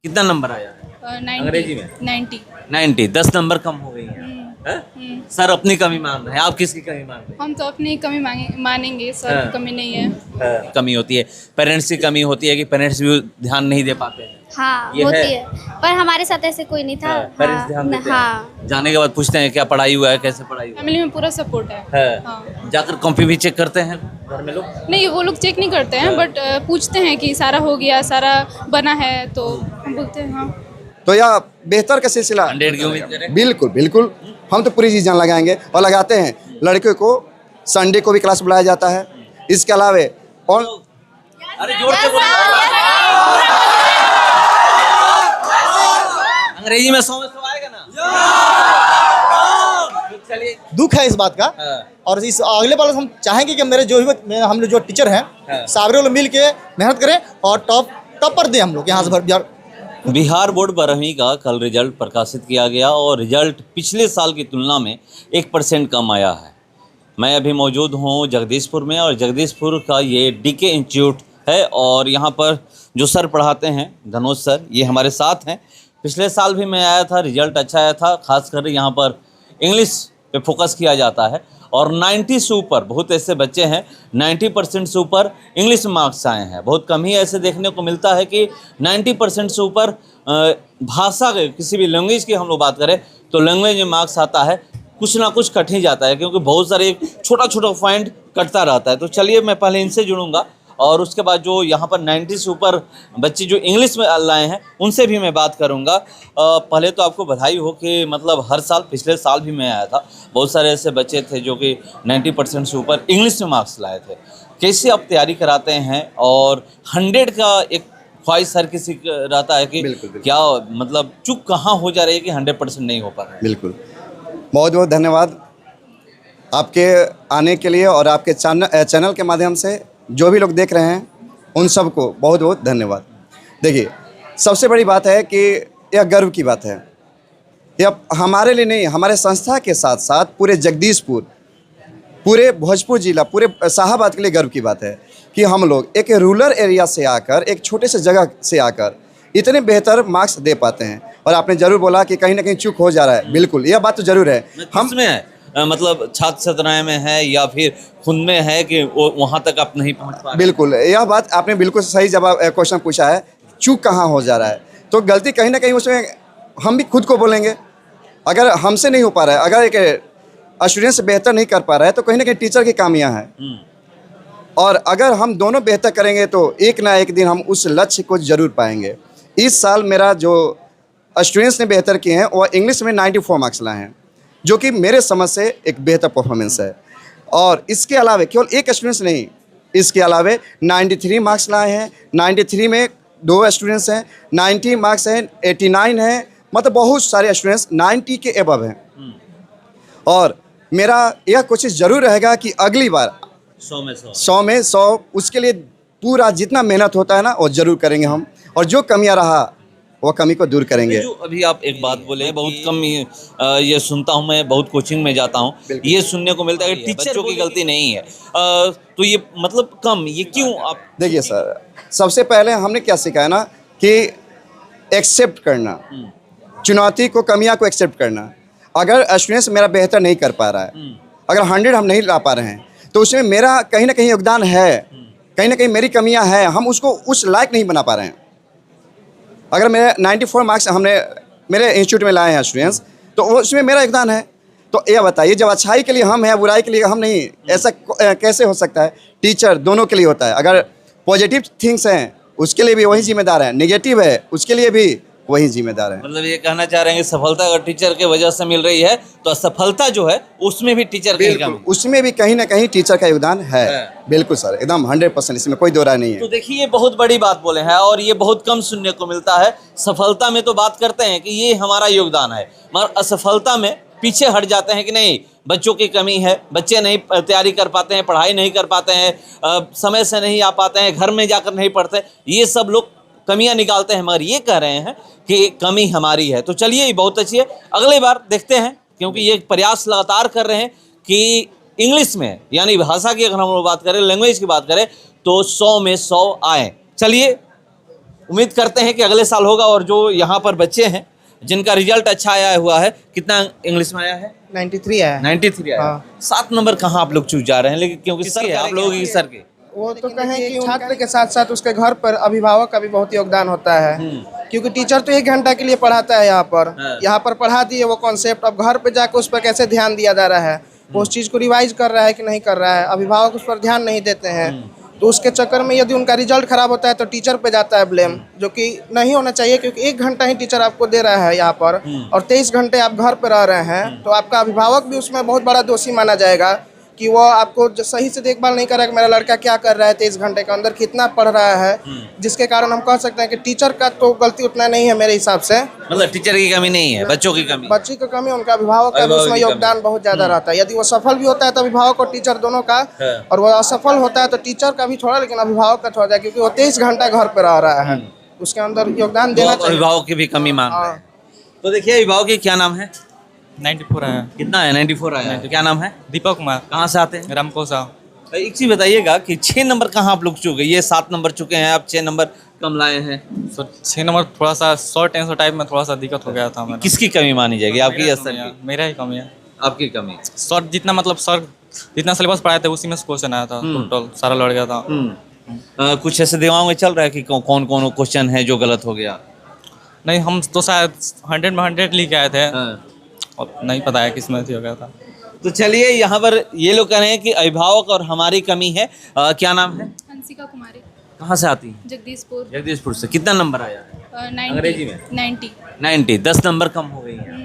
कितना नंबर आया है 90 अंग्रेजी में? 90 90। 10 नंबर कम हो गई है? सर अपनी कमी मान रहे हैं, आप किसकी कमी मान रहे हम तो अपनी कमी मानेंगे सर हाँ। की कमी नहीं है। हैं? कमी होती है, पेरेंट्स की कमी होती है कि पेरेंट्स भी ध्यान नहीं दे पाते हैं। हाँ ये होती है। है पर हमारे साथ ऐसे कोई नहीं था। पेरेंट्स ध्यान देते हैं। हाँ जाने के बाद पूछते हैं क्या पढ़ाई हुआ है, कैसे पढ़ाई हुआ फैमिली में पूरा सपोर्ट है। है? हाँ। जाकर कॉपी भी चेक करते हैं घर में लोग? नहीं वो लोग चेक नहीं करते हैं बट पूछते हैं कि सारा हो गया, सारा बना है, तो हम बोलते हैं हाँ। तो यह बेहतर का सिलसिला 100 की उम्मीद करें। बिल्कुल बिल्कुल, हम तो पूरी चीज़ जान लगाएंगे और लगाते हैं। लड़के को संडे को भी क्लास बुलाया जाता है। इसके अलावे और अरे जोर से बोलो। अंग्रेजी में 100 में 100 आएगा ना? चलिए। दुख है इस बात का। और इस अगले बार हम चाहेंगे कि मेरे जो भी हम लोग जो टीचर हैं सारे लोग मिल के मेहनत करें और टॉपर दें हम लोग यहाँ से बिहार। बिहार बोर्ड 12वीं का कल रिजल्ट प्रकाशित किया गया और रिजल्ट पिछले साल की तुलना में 1% कम आया है। मैं अभी मौजूद हूँ जगदीशपुर में और जगदीशपुर का ये डीके इंस्टीट्यूट है और यहाँ पर जो सर पढ़ाते हैं धनोज सर, ये हमारे साथ हैं। पिछले साल भी मैं आया था, रिजल्ट अच्छा आया था। खासकर यहाँ पर इंग्लिश पे फोकस किया जाता है और 90 से ऊपर बहुत ऐसे बच्चे हैं 90% से ऊपर इंग्लिश में मार्क्स आए हैं। बहुत कम ही ऐसे देखने को मिलता है कि 90% से ऊपर भाषा के किसी भी लैंग्वेज की हम लोग बात करें तो लैंग्वेज में मार्क्स आता है। कुछ ना कुछ कट ही जाता है क्योंकि बहुत सारे छोटा छोटा पॉइंट कटता रहता है। तो चलिए मैं पहले इनसे जुड़ूंगा और उसके बाद जो यहाँ पर 90 से ऊपर बच्चे जो इंग्लिश में लाए हैं उनसे भी मैं बात करूँगा। पहले तो आपको बधाई हो कि मतलब हर साल, पिछले साल भी मैं आया था, बहुत सारे ऐसे बच्चे थे जो कि 90% से ऊपर इंग्लिश में मार्क्स लाए थे। कैसे आप तैयारी कराते हैं और 100 का एक ख्वाहिश हर किसी का रहता है कि बिल्कुल। क्या मतलब चूक कहाँ हो जा रही है कि 100% नहीं हो पा रहा है? बिल्कुल, बहुत बहुत धन्यवाद आपके आने के लिए और आपके चैनल के माध्यम से जो भी लोग देख रहे हैं उन सबको बहुत बहुत धन्यवाद। देखिए, सबसे बड़ी बात है कि यह गर्व की बात है। यह हमारे लिए नहीं, हमारे संस्था के साथ साथ पूरे जगदीशपुर, पूरे भोजपुर जिला, पूरे शाहाबाद के लिए गर्व की बात है कि हम लोग एक रूरल एरिया से आकर, एक छोटे से जगह से आकर इतने बेहतर मार्क्स दे पाते हैं। और आपने ज़रूर बोला कि कहीं ना कहीं चूक हो जा रहा है। बिल्कुल, यह बात तो ज़रूर है। हम में है मतलब छात्र सतनाए में है या फिर खुद में है कि वो वहाँ तक आप नहीं पहुँच पा रहे? बिल्कुल, यह बात आपने बिल्कुल सही जवाब क्वेश्चन पूछा है। चूक कहाँ हो जा रहा है तो गलती कहीं ना कहीं उसमें हम भी खुद को बोलेंगे। अगर हमसे नहीं हो पा रहा है, अगर एक स्टूडेंट्स बेहतर नहीं कर पा रहा है तो कहीं ना कहीं टीचर की खामियां हैं। और अगर हम दोनों बेहतर करेंगे तो एक ना एक दिन हम उस लक्ष्य को जरूर पाएंगे। इस साल मेरा जो स्टूडेंट्स ने बेहतर किए हैं वो इंग्लिश में 94 मार्क्स लाए हैं, जो कि मेरे समझ से एक बेहतर परफॉर्मेंस है। और इसके अलावा केवल एक स्टूडेंट्स नहीं, इसके अलावा 93 मार्क्स लाए हैं। 93 में 2 स्टूडेंट्स हैं, 90 मार्क्स हैं, 89 हैं, मतलब बहुत सारे स्टूडेंट्स 90 के एबव हैं। और मेरा यह कोशिश ज़रूर रहेगा कि अगली बार 100 में 100 उसके लिए पूरा जितना मेहनत होता है ना वो ज़रूर करेंगे हम। और जो कमियां रहा वो कमी को दूर करेंगे। जो अभी आप एक बात बोले, बहुत कम ये सुनता हूँ, मैं बहुत कोचिंग में जाता हूँ, ये सुनने को मिलता है कि टीचरों की गलती नहीं है। तो ये मतलब कम, ये क्यों? आप देखिए सर, सबसे पहले हमने क्या सीखा है ना कि एक्सेप्ट करना, चुनौती को, कमियां को एक्सेप्ट करना। अगर स्टूडेंट्स मेरा बेहतर नहीं कर पा रहा है, अगर 100 हम नहीं ला पा रहे हैं तो उसमें मेरा कहीं ना कहीं योगदान है, कहीं ना कहीं मेरी कमियां हैं, हम उसको उस लायक नहीं बना पा रहे हैं। अगर मेरे 94 मार्क्स हमने मेरे इंस्टीट्यूट में लाए हैं स्टूडेंट्स तो उसमें मेरा योगदान है। तो यह बताइए, जब अच्छाई के लिए हम हैं, बुराई के लिए हम नहीं, ऐसा कैसे हो सकता है? टीचर दोनों के लिए होता है। अगर पॉजिटिव थिंग्स हैं उसके लिए भी वही जिम्मेदार है, नेगेटिव है उसके लिए भी वही जिम्मेदार है। मतलब ये कहना चाह रहे हैं कि सफलता अगर टीचर के वजह से मिल रही है तो असफलता जो है उसमें भी टीचर का बिल्कुल, उसमें भी कहीं ना कहीं टीचर का योगदान है। बिल्कुल सर, एकदम 100%, इसमें कोई दो राय नहीं है। तो देखिए, ये बहुत बड़ी बात बोले हैं और ये बहुत कम सुनने को मिलता है। सफलता में तो बात करते हैं कि ये हमारा योगदान है, मगर असफलता में पीछे हट जाते हैं कि नहीं, बच्चों की कमी है, बच्चे नहीं तैयारी कर पाते हैं, पढ़ाई नहीं कर पाते हैं, समय से नहीं आ पाते हैं, घर में जाकर नहीं पढ़ते, ये सब लोग कमियां निकालते हैं। मगर ये कह रहे हैं कि कमी हमारी है। तो चलिए, ये बहुत अच्छी है। अगले बार देखते हैं, क्योंकि ये प्रयास लगातार कर रहे हैं कि इंग्लिश में, यानी भाषा की अगर हम लोग बात करें, लैंग्वेज की बात करें, तो 100 में 100 आए। चलिए, उम्मीद करते हैं कि अगले साल होगा। और जो यहाँ पर बच्चे हैं जिनका रिजल्ट अच्छा आया हुआ है, कितना इंग्लिश में आया है? 93 आया है। 93 आया। हाँ। 7 नंबर कहाँ आप लोग चूक जा रहे हैं? लेकिन क्योंकि सर आप लोगों की सर के वो तो कहें कि छात्र के साथ साथ उसके घर पर अभिभावक का भी बहुत योगदान होता है, क्योंकि टीचर तो 1 घंटा के लिए पढ़ाता है यहाँ पर। हाँ। यहाँ पर पढ़ा दिए वो कॉन्सेप्ट, अब घर पे जाकर उस पर कैसे ध्यान दिया जा रहा है, वो उस चीज़ को रिवाइज कर रहा है कि नहीं कर रहा है, अभिभावक उस पर ध्यान नहीं देते हैं। तो उसके चक्कर में यदि उनका रिजल्ट खराब होता है तो टीचर पे जाता है ब्लेम, जो कि नहीं होना चाहिए, क्योंकि 1 घंटा ही टीचर आपको दे रहा है यहाँ पर और 23 घंटे आप घर पर रह रहे हैं, तो आपका अभिभावक भी उसमें बहुत बड़ा दोषी माना जाएगा कि वो आपको सही से देखभाल नहीं कर रहा है कि मेरा लड़का क्या कर रहा है, 23 घंटे के अंदर कितना पढ़ रहा है, जिसके कारण हम कह सकते हैं कि टीचर का तो गलती उतना नहीं है मेरे हिसाब से। मतलब टीचर की कमी नहीं है, बच्चों की कमी। बच्ची की कमी, उनका अभिभावक का भी अभिभावक उसमें की कमी। योगदान बहुत ज्यादा रहता है। यदि वो सफल भी होता है तो अभिभावक और टीचर दोनों का, और वो असफल होता है तो टीचर का भी थोड़ा, लेकिन अभिभावक का थोड़ा, क्योंकि वो 23 घंटा घर पे रह रहा है, उसके अंदर योगदान देना तो चाहिए। अभिभावक की भी कमी मान रहे हैं। तो देखिए अभिभावक की क्या नाम है? 94 आया। कितना है? 94 आया है। तो क्या नाम है? दीपक कुमार, कहाँ से आते हैं? रामकोसा। एक चीज बताइएगा कि 6 नंबर कहाँ आप लोग चुके? ये 7 नंबर चुके हैं, आप 6 नंबर कम लाए हैं। तो 6 नंबर थोड़ा सा शॉर्ट आंसर टाइप में थोड़ा सा दिक्कत हो गया था मेरा। किसकी कमी मानी जाएगी? आपकी या सर की? मेरा ही कमी है। आपकी कमी। शॉर्ट जितना मतलब सर जितना सिलेबस पढ़ाए थे उसी में से क्वेश्चन आया था, टोटल सारा लड़ गया था। कुछ ऐसे दिमाग में चल रहा है कि कौन कौन क्वेश्चन है जो गलत हो गया? नहीं, हम तो शायद 100 में 100 लिख के आए थे, हाँ। और नहीं पता है किस में हो गया था। तो चलिए यहाँ पर ये लोग कह रहे हैं कि अभिभावक और हमारी कमी है। क्या नाम है? हंसिका कुमारी, कहाँ से आती हैं? जगदीशपुर। जगदीशपुर से। कितना नंबर आया? 90 अंग्रेजी में? 90। 90। 10 नंबर कम हो गई है।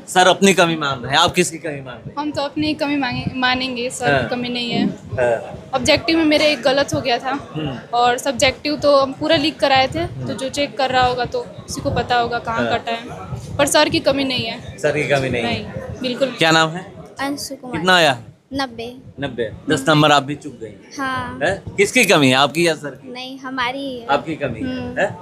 सर अपनी कमी मान रहे हैं, आप किसकी कमी मान रहे हम तो अपनी कमी मानेंगे, सर हाँ। की कमी नहीं है। हैं? ऑब्जेक्टिव में मेरे एक गलत हो गया था, और सब्जेक्टिव तो हम पूरा लीक कराए थे, तो जो चेक कर रहा होगा तो उसी को पता होगा कहाँ कटा है, पर सर की कमी नहीं है। सर की कमी नहीं है। नहीं, बिल्कुल। क्या नाम है? अंशु कुमार। कितना आया? 90। 90। 10 नंबर आप भी चुक गई हाँ। है? किसकी कमी है, आपकी या सर की? नहीं, हमारी ही है। आपकी कमी है।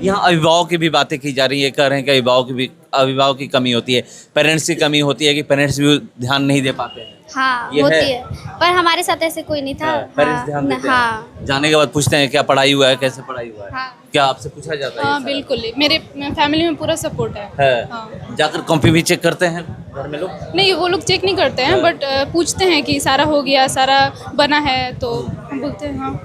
यहाँ अभिभावक की भी बातें की जा रही है, कह रहे हैं कि अभिभावक की कमी होती है, पेरेंट्स की कमी होती है कि पेरेंट्स भी ध्यान नहीं दे पाते हैं। हाँ, ये होती है। है, पर हमारे साथ ऐसे कोई नहीं था। पेरेंट्स ध्यान देते हैं। हाँ, जाने के बाद पूछते हैं क्या पढ़ाई हुआ है, कैसे पढ़ाई हुआ है? हाँ। क्या आपसे पूछा जाता है? हाँ, ये सारा? बिल्कुल। मेरे फैमिली में पूरा सपोर्ट है। है। हाँ। जाकर कॉपी भी चेक करते हैं घर में लोग? नहीं, वो लोग चेक नहीं करते हैं, बट पूछते हैं कि सारा हो गया, सारा बना है, तो हम बोलते हैं हाँ।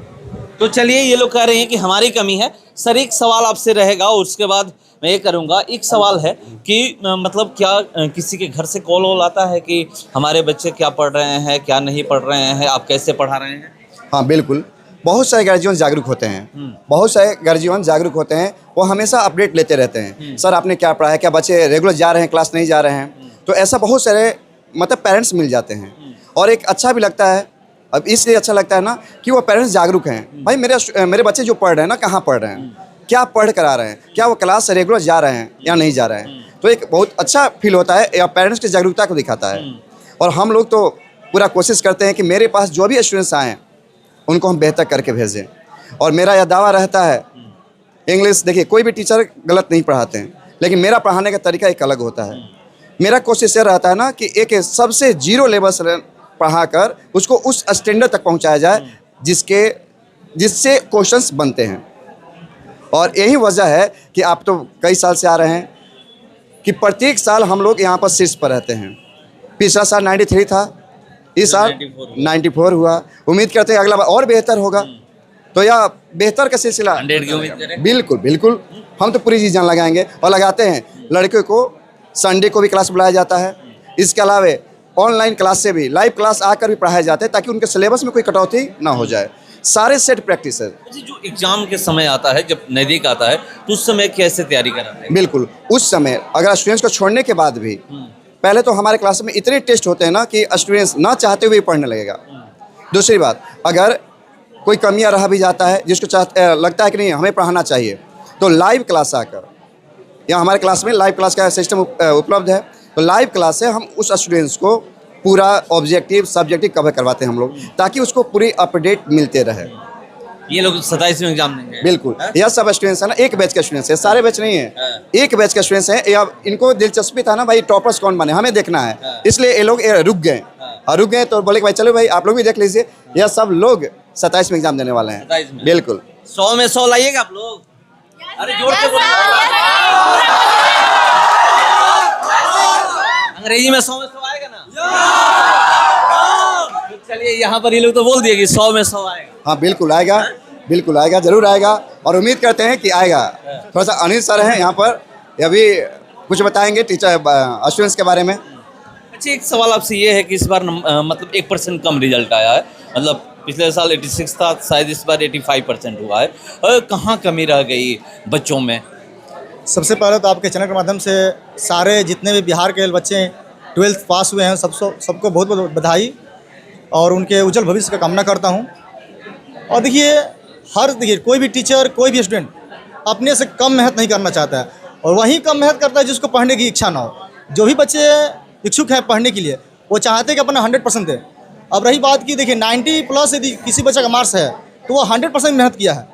तो चलिए ये लोग कह रहे हैं कि हमारी कमी है। सर एक सवाल आपसे रहेगा और उसके बाद मैं ये करूँगा। एक सवाल है कि मतलब क्या किसी के घर से कॉल वॉल आता है कि हमारे बच्चे क्या पढ़ रहे हैं, क्या नहीं पढ़ रहे हैं, आप कैसे पढ़ा रहे हैं? हाँ बिल्कुल, बहुत सारे गार्जियन जागरूक होते हैं, बहुत सारे गार्जियन जागरूक होते हैं, वो हमेशा अपडेट लेते रहते हैं। सर आपने क्या पढ़ा है, क्या बच्चे रेगुलर जा रहे हैं, क्लास नहीं जा रहे हैं? तो ऐसा बहुत सारे मतलब पेरेंट्स मिल जाते हैं, और एक अच्छा भी लगता है। अब इसलिए अच्छा लगता है ना कि वो पेरेंट्स जागरूक हैं। भाई मेरे बच्चे जो पढ़ रहे हैं ना, कहाँ पढ़ रहे हैं, क्या पढ़ कर आ रहे हैं, क्या वो क्लास रेगुलर जा रहे हैं या नहीं जा रहे हैं? तो एक बहुत अच्छा फील होता है, या पेरेंट्स की जागरूकता को दिखाता है। और हम लोग तो पूरा कोशिश करते हैं कि मेरे पास जो भी स्टूडेंट्स आएँ उनको हम बेहतर करके भेजें। और मेरा यह दावा रहता है, इंग्लिश देखिए कोई भी टीचर गलत नहीं पढ़ाते हैं, लेकिन मेरा पढ़ाने का तरीका एक अलग होता है। मेरा कोशिश यह रहता है ना कि एक सबसे जीरो लेवल से पढ़ाकर उसको उस स्टैंडर्ड तक पहुंचाया जाए जिससे क्वेश्चंस बनते हैं। और यही वजह है कि आप तो कई साल से आ रहे हैं कि प्रत्येक साल हम लोग यहाँ पर शीर्ष पर रहते हैं। पिछला साल 93 था, इस साल 94 हुआ। उम्मीद करते हैं अगला बार और बेहतर होगा। तो यह बेहतर का सिलसिला 100 की उम्मीद करें? बिल्कुल बिल्कुल, हम तो पूरी चीज़ जान लगाएंगे और लगाते हैं। लड़के को संडे को भी क्लास बुलाया जाता है, इसके अलावा ऑनलाइन क्लास से भी लाइव क्लास आकर भी पढ़ाए जाते हैं, ताकि उनके सिलेबस में कोई कटौती ना हो जाए। सारे सेट प्रैक्टिस है। जो एग्जाम के समय आता है, जब नज़दीक आता है, तो उस समय कैसे तैयारी कराते हैं? बिल्कुल, उस समय अगर स्टूडेंट्स को छोड़ने के बाद भी पहले तो हमारे क्लास में इतने टेस्ट होते हैं ना कि स्टूडेंट्स ना चाहते हुए पढ़ने लगेगा। दूसरी बात, अगर कोई कमियां रह भी जाता है जिसको लगता है कि नहीं हमें पढ़ाना चाहिए, तो लाइव क्लास आकर, या हमारे क्लास में लाइव क्लास का सिस्टम उपलब्ध है, तो लाइव क्लास से हम उस स्टूडेंट्स को पूरा ऑब्जेक्टिव सब्जेक्टिव कवर करवाते हैं हम लोग, ताकि उसको पूरी अपडेट मिलते रहे। ये लोग 27 में एग्जाम देंगे? बिल्कुल, यह सब स्टूडेंट्स है ना, एक बैच के स्टूडेंट्स है, सारे बैच नहीं है, एक बैच के स्टूडेंट्स हैं। या इनको दिलचस्पी था ना भाई टॉपर्स कौन बने, हमें देखना है, इसलिए ये लोग रुक गए। और रुक गए तो बोले कि भाई चलो भाई आप लोग भी देख लीजिए, यह सब लोग 27 में एग्जाम देने वाले हैं। 27 में? बिल्कुल। 100 में 100 लाइएगा आप लोग? अरे जोर से बोलो। अंग्रेजी में 100 में 100 आएगा ना? तो चलिए यहाँ पर ये लोग तो बोल दिए कि 100 में 100 आएगा। हाँ बिल्कुल आएगा, बिल्कुल आएगा, जरूर आएगा और उम्मीद करते हैं कि आएगा। थोड़ा सा अनिल सर हैं यहाँ पर, ये अभी कुछ बताएंगे टीचर एश्योरेंस के बारे में। अच्छा, एक सवाल आपसे ये है कि इस बार मतलब 1% कम रिजल्ट आया है, मतलब पिछले साल 86 था, शायद इस बार 85% हुआ है। कहाँ कमी रह गई बच्चों में? सबसे पहले तो आपके चैनल के माध्यम से सारे जितने भी बिहार के बच्चे 12th पास हुए हैं सबको बहुत बहुत बधाई और उनके उज्जवल भविष्य का कामना करता हूं। और देखिए कोई भी टीचर, कोई भी स्टूडेंट अपने से कम मेहनत नहीं करना चाहता है और वही कम मेहनत करता है जिसको पढ़ने की इच्छा ना हो। जो भी बच्चे इच्छुक हैं पढ़ने के लिए वो चाहते हैं कि अपना 100% दें। अब रही बात की, देखिए 90+ यदि किसी बच्चे का मार्क्स है तो वो 100% मेहनत किया है।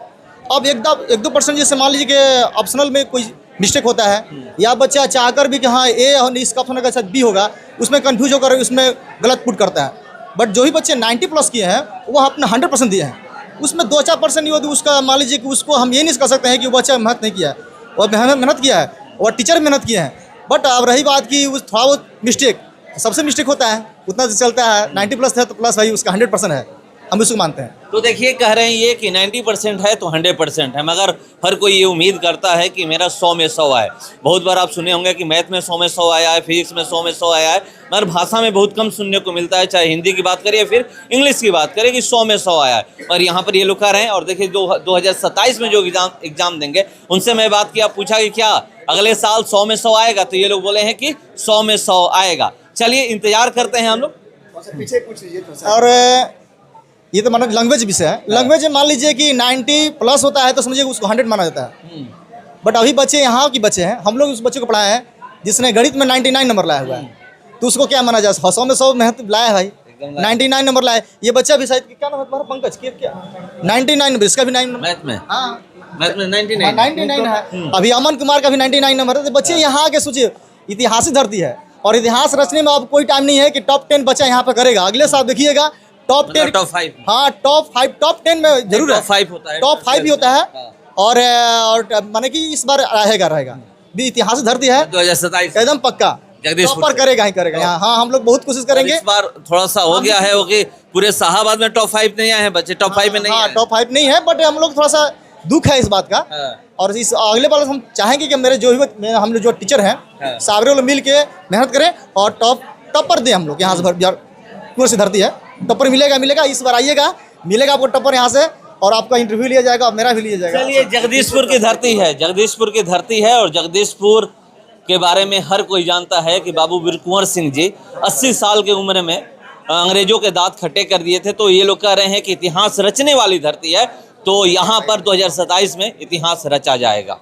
अब 1-2% जैसे मान लीजिए कि ऑप्शनल में कोई मिस्टेक होता है या बच्चा चाहकर भी कि हाँ ए इसका ऑप्शन का साथ बी होगा, उसमें कंफ्यूज होकर उसमें गलत पुट करता है। बट जो भी बच्चे 90+ किए हैं वो अपना 100% दिए हैं। उसमें 2-4% नहीं होती, उसका मान लीजिए कि उसको हम ये नहीं कह सकते हैं कि वो बच्चा मेहनत नहीं किया है, और मेहनत किया है और टीचर मेहनत किए हैं। बट अब रही बात की उस थोड़ा बहुत मिस्टेक, सबसे मिस्टेक होता है, उतना से चलता है। 90+ है तो प्लस भाई उसका 100% है, हम उसको मानते हैं। तो देखिए कह रहे हैं ये कि 90% है तो 100% है, मगर हर कोई ये उम्मीद करता है कि मेरा 100 में 100 आए। बहुत बार आप सुने होंगे कि मैथ में 100 में 100 आया है, फिजिक्स में 100 में 100 आया है, मगर भाषा में बहुत कम सुनने को मिलता है, चाहे हिंदी की बात करें फिर इंग्लिश की बात करें कि 100 में 100 आया है। और यहाँ पर ये लोग कह रहे हैं। और देखिए 2027 में जो एग्जाम देंगे उनसे मैं बात किया, पूछा कि क्या अगले साल 100 में 100 आएगा, तो ये लोग बोले हैं कि 100 में 100 आएगा। चलिए इंतजार करते हैं हम लोग। पीछे पूछ लीजिए। और ये तो मतलब लैंग्वेज विषय है। लैंग्वेज मान लीजिए कि 90+ होता है तो समझिए उसको 100 माना जाता है। बट अभी बच्चे यहाँ के बच्चे हैं, हम लोग उस बच्चे को पढ़ाए हैं जिसने गणित में 99 नंबर लाया हुआ है, तो उसको क्या माना जाए? 100 में 100 मेहनत लाया है भाई, 99 नंबर लाया। ये बच्चा भी शायद क्या नाम है तुम्हारा? पंकज क्या 99 नंबर, इसका भी 9 नंबर मैथ में, हाँ मैथ में 99 99 है। अभी अमन कुमार का भी 99 नंबर है। तो बच्चे यहाँ के सोचिए, इतिहास धरती है और इतिहास रचने में अब कोई टाइम नहीं है कि टॉप 10 बच्चा यहाँ पे करेगा। अगले साल देखिएगा टॉप 10, टॉप 5, हाँ टॉप 5, टॉप 10 में जरूर है, टॉप 5 होता है, टॉप 5 भी होता है। और माने कि इस बार रहेगा भी, इतिहास धरती है 2027 एकदम पक्का, जगदीशपुर टॉपर करेगा ही करेगा यहाँ। हाँ हम लोग बहुत कोशिश करेंगे। इस बार थोड़ा सा हो गया है वो कि पूरे शाहाबाद में टॉप 5 नहीं आए हैं बच्चे, टॉप 5 में नहीं हाँ आए। टॉप 5 नहीं है, बट हम लोग थोड़ा सा दुख है इस बात का। और इस अगले बार हम चाहेंगे कि मेरे जो भी हम लोग जो टीचर हैं सारे लोग मिल के मेहनत करें और टॉपर दें। हम लोग यहाँ से बिहार पूरी सी धरती है, टॉपर मिलेगा। इस बार आइएगा, मिलेगा आपको टॉपर यहाँ से और आपका इंटरव्यू लिया जाएगा और मेरा भी लिया जाएगा। चलिए जगदीशपुर की धरती है, जगदीशपुर की धरती है और जगदीशपुर के बारे में हर कोई जानता है कि बाबू वीर कुंवर सिंह जी 80 साल की उम्र में अंग्रेजों के दांत खट्टे कर दिए थे। तो ये लोग कह रहे हैं कि इतिहास रचने वाली धरती है, तो यहाँ पर 2027 में इतिहास रचा जाएगा।